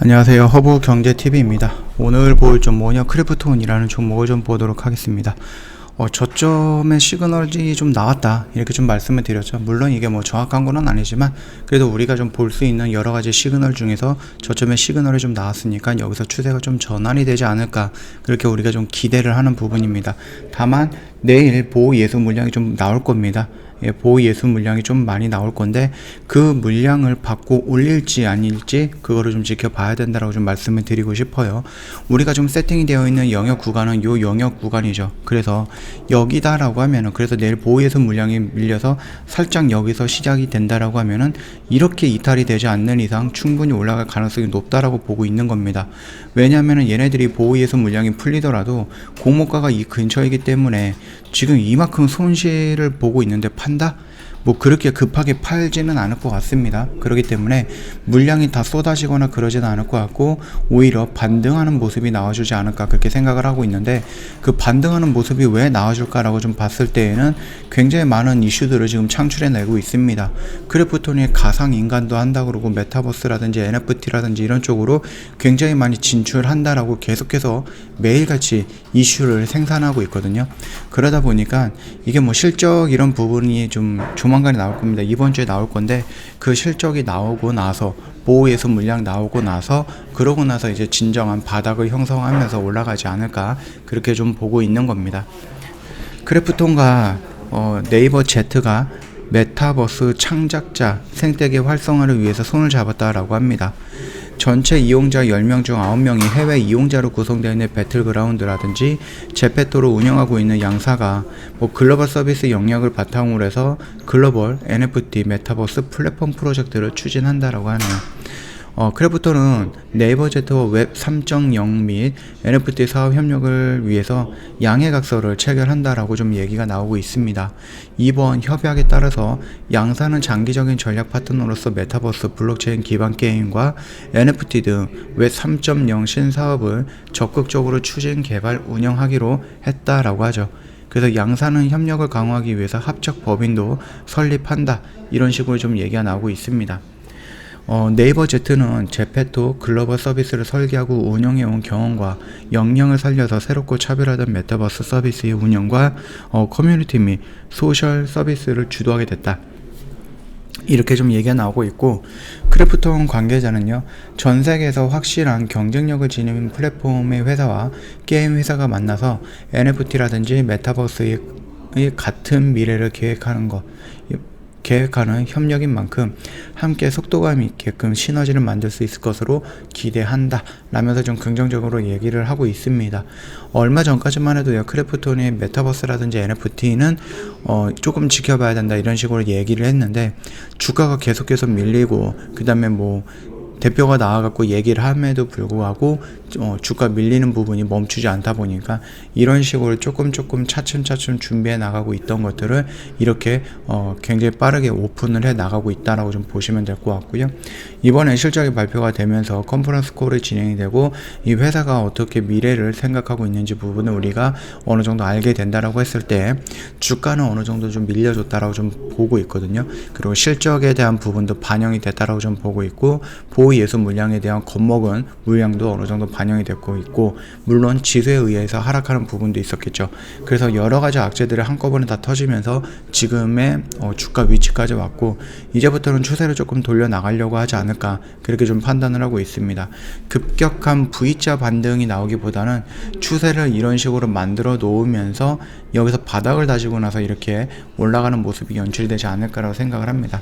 안녕하세요. 허브경제TV입니다. 오늘 볼 종목은요, 크래프톤이라는 종목을 좀 보도록 하겠습니다. 저점의 시그널이 좀 나왔다, 이렇게 좀 말씀을 드렸죠. 물론 이게 뭐 정확한 건 아니지만 그래도 우리가 좀 볼 수 있는 여러 가지 시그널 중에서 저점의 시그널이 좀 나왔으니까 여기서 추세가 좀 전환이 되지 않을까, 그렇게 우리가 좀 기대를 하는 부분입니다. 다만 내일 보호 예수 물량이 좀 나올 겁니다. 보호 예수 물량이 좀 많이 나올 건데 그 물량을 받고 올릴지 아닐지 그거를 좀 지켜봐야 된다라고 좀 말씀을 드리고 싶어요. 우리가 좀 세팅이 되어 있는 영역 구간은 요 영역 구간이죠. 그래서 여기다라고 하면은, 그래서 내일 보호 예수 물량이 밀려서 살짝 여기서 시작이 된다라고 하면은 이렇게 이탈이 되지 않는 이상 충분히 올라갈 가능성이 높다라고 보고 있는 겁니다. 왜냐하면은 얘네들이 보호 예수 물량이 풀리더라도 공모가가 이 근처이기 때문에 지금 이만큼 손실을 보고 있는데 판다? 뭐 그렇게 급하게 팔지는 않을 것 같습니다. 그렇기 때문에 물량이 다 쏟아지거나 그러지는 않을 것 같고 오히려 반등하는 모습이 나와주지 않을까, 그렇게 생각을 하고 있는데, 그 반등하는 모습이 왜 나와줄까라고 좀 봤을 때에는 굉장히 많은 이슈들을 지금 창출해내고 있습니다. 크래프톤이 가상인간도 한다 그러고 메타버스라든지 NFT라든지 이런 쪽으로 굉장히 많이 진출한다라고 계속해서 매일같이 이슈를 생산하고 있거든요. 그러다 보니까 이게 뭐 실적 이런 부분이 좀 조만간에 나올 겁니다. 이번 주에 나올 건데 그 실적이 나오고 나서 보호 예수 물량 나오고 나서 그러고 나서 이제 진정한 바닥을 형성하면서 올라가지 않을까, 그렇게 좀 보고 있는 겁니다. 크래프톤과 네이버 Z가 메타버스 창작자 생태계 활성화를 위해서 손을 잡았다라고 합니다. 전체 이용자 10명 중 9명이 해외 이용자로 구성되어 있는 배틀그라운드라든지 제페토로 운영하고 있는 양사가 글로벌 서비스 영역을 바탕으로 해서 글로벌 NFT 메타버스 플랫폼 프로젝트를 추진한다라고 하네요. 크래프톤은 네이버 Z와 웹 3.0 및 NFT 사업 협력을 위해서 양해각서를 체결한다라고 좀 얘기가 나오고 있습니다. 이번 협약에 따라서 양사는 장기적인 전략 파트너로서 메타버스, 블록체인 기반 게임과 NFT 등 웹 3.0 신사업을 적극적으로 추진, 개발, 운영하기로 했다라고 하죠. 그래서 양사는 협력을 강화하기 위해서 합작 법인도 설립한다, 이런 식으로 좀 얘기가 나오고 있습니다. 네이버 Z는 제페토 글로벌 서비스를 설계하고 운영해온 경험과 역량을 살려서 새롭고 차별화된 메타버스 서비스의 운영과 커뮤니티 및 소셜 서비스를 주도하게 됐다, 이렇게 좀 얘기가 나오고 있고, 크래프톤 관계자는요, 전 세계에서 확실한 경쟁력을 지니는 플랫폼의 회사와 게임 회사가 만나서 NFT라든지 메타버스의 같은 미래를 계획하는 협력인 만큼 함께 속도감 있게끔 시너지를 만들 수 있을 것으로 기대한다 라면서 좀 긍정적으로 얘기를 하고 있습니다. 얼마 전까지만 해도요, 크래프톤의 메타버스라든지 NFT는 조금 지켜봐야 된다, 이런 식으로 얘기를 했는데 주가가 계속해서 밀리고 그 다음에 대표가 나와갖고 얘기를 함에도 불구하고 주가 밀리는 부분이 멈추지 않다 보니까 이런 식으로 조금 차츰 준비해 나가고 있던 것들을 이렇게 굉장히 빠르게 오픈을 해 나가고 있다라고 좀 보시면 될 것 같고요. 이번에 실적이 발표가 되면서 컨퍼런스 콜이 진행이 되고 이 회사가 어떻게 미래를 생각하고 있는지 부분을 우리가 어느 정도 알게 된다라고 했을 때 주가는 어느 정도 좀 밀려줬다라고 좀 보고 있거든요. 그리고 실적에 대한 부분도 반영이 됐다라고 좀 보고 있고, 보호 예수 물량에 대한 겁먹은 물량도 어느 정도 반영이 되고 있고, 물론 지수에 의해서 하락하는 부분도 있었겠죠. 그래서 여러 가지 악재들이 한꺼번에 다 터지면서 지금의 주가 위치까지 왔고, 이제부터는 추세를 조금 돌려 나가려고 하지 않을까, 그렇게 좀 판단을 하고 있습니다. 급격한 V자 반등이 나오기보다는 추세를 이런 식으로 만들어 놓으면서 여기서 바닥을 다지고 나서 이렇게 올라가는 모습이 연출되지 않을까라고 생각을 합니다.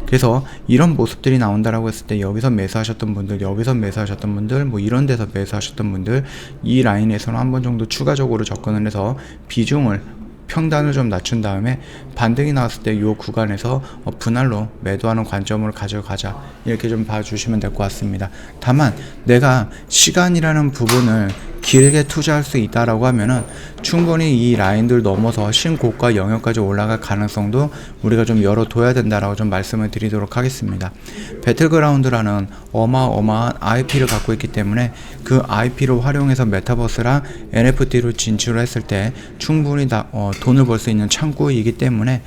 그래서 이런 모습들이 나온다라고 했을 때 여기서 매수하셨던 분들, 여기서 매수하셨던 분들, 이런 데서 매수하셨던 분들, 이 라인에서는 한 번 정도 추가적으로 접근을 해서 비중을, 평단을 좀 낮춘 다음에 반등이 나왔을 때 이 구간에서 분할로 매도하는 관점으로 가져가자, 이렇게 좀 봐주시면 될 것 같습니다. 다만 내가 시간이라는 부분을 길게 투자할 수 있다라고 하면은 충분히 이 라인들 넘어서 신고가 영역까지 올라갈 가능성도 우리가 좀 열어둬야 된다라고 좀 말씀을 드리도록 하겠습니다. 배틀그라운드라는 어마어마한 IP를 갖고 있기 때문에 그 IP를 활용해서 메타버스랑 NFT로 진출을 했을 때 충분히 돈을 벌 수 있는 창구이기 때문에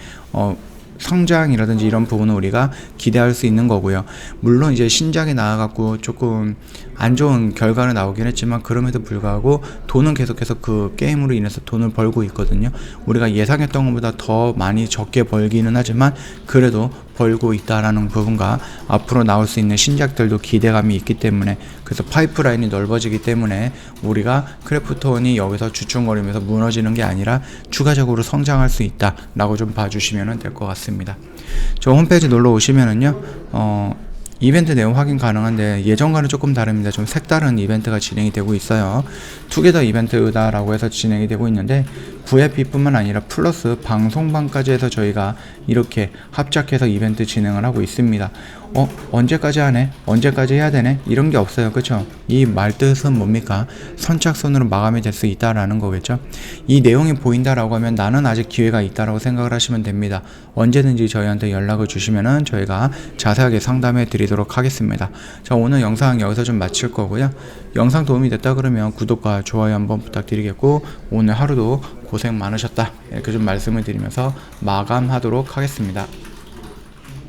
성장이라든지 이런 부분은 우리가 기대할 수 있는 거고요. 물론 이제 신작이 나와갖고 조금 안 좋은 결과는 나오긴 했지만 그럼에도 불구하고 돈은 계속해서 그 게임으로 인해서 돈을 벌고 있거든요. 우리가 예상했던 것보다 더 많이 적게 벌기는 하지만 그래도 벌고 있다라는 부분과 앞으로 나올 수 있는 신작들도 기대감이 있기 때문에, 그래서 파이프라인이 넓어지기 때문에 우리가 크래프톤이 여기서 주춤거리면서 무너지는 게 아니라 추가적으로 성장할 수 있다라고 좀 봐주시면 될 것 같습니다. 저 홈페이지 놀러 오시면은요, 이벤트 내용 확인 가능한데 예전과는 조금 다릅니다. 좀 색다른 이벤트가 진행이 되고 있어요. 투게더 이벤트다라고 해서 진행이 되고 있는데 VIP뿐만 아니라 플러스 방송방까지 해서 저희가 이렇게 합작해서 이벤트 진행을 하고 있습니다. 언제까지 하네? 언제까지 해야 되네? 이런 게 없어요. 그쵸? 이 말뜻은 뭡니까? 선착순으로 마감이 될 수 있다라는 거겠죠? 이 내용이 보인다라고 하면 나는 아직 기회가 있다라고 생각을 하시면 됩니다. 언제든지 저희한테 연락을 주시면은 저희가 자세하게 상담해 드리도록 하겠습니다. 자, 오늘 영상 여기서 좀 마칠 거고요. 영상 도움이 됐다 그러면 구독과 좋아요 한번 부탁드리겠고, 오늘 하루도 고생 많으셨다 이렇게 좀 말씀을 드리면서 마감하도록 하겠습니다.